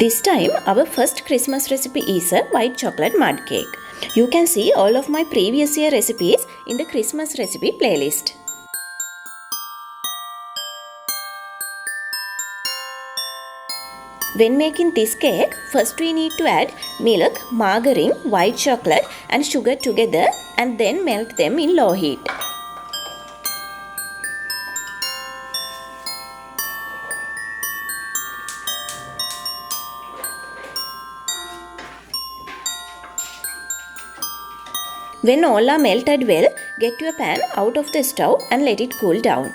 This time our first Christmas recipe is a white chocolate mud cake. You can see all of my previous year recipes in the Christmas recipe playlist. When making this cake, first we need to add milk, margarine, white chocolate and sugar together and then melt them in low heat. When all are melted well, get your pan out of the stove and let it cool down.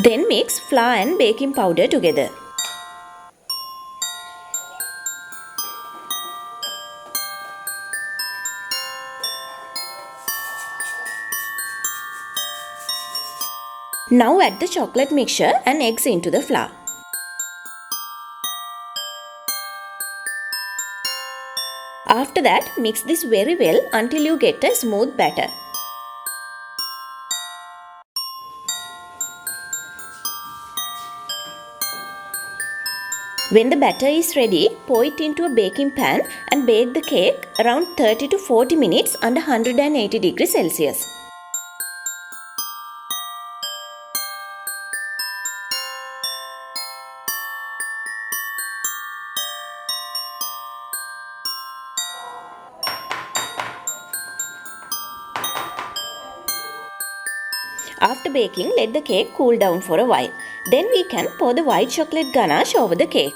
Then mix flour and baking powder together. Now add the chocolate mixture and eggs into the flour. After that, mix this very well until you get a smooth batter. When the batter is ready, pour it into a baking pan and bake the cake around 30 to 40 minutes under 180 degrees Celsius. After baking, let the cake cool down for a while. Then we can pour the white chocolate ganache over the cake.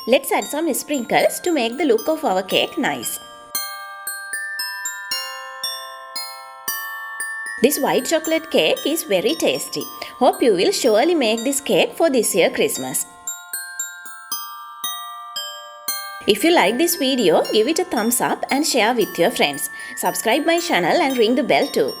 Let's add some sprinkles to make the look of our cake nice. This white chocolate cake is very tasty. Hope you will surely make this cake for this year Christmas. If you like this video, give it a thumbs up and share with your friends. Subscribe my channel and ring the bell too.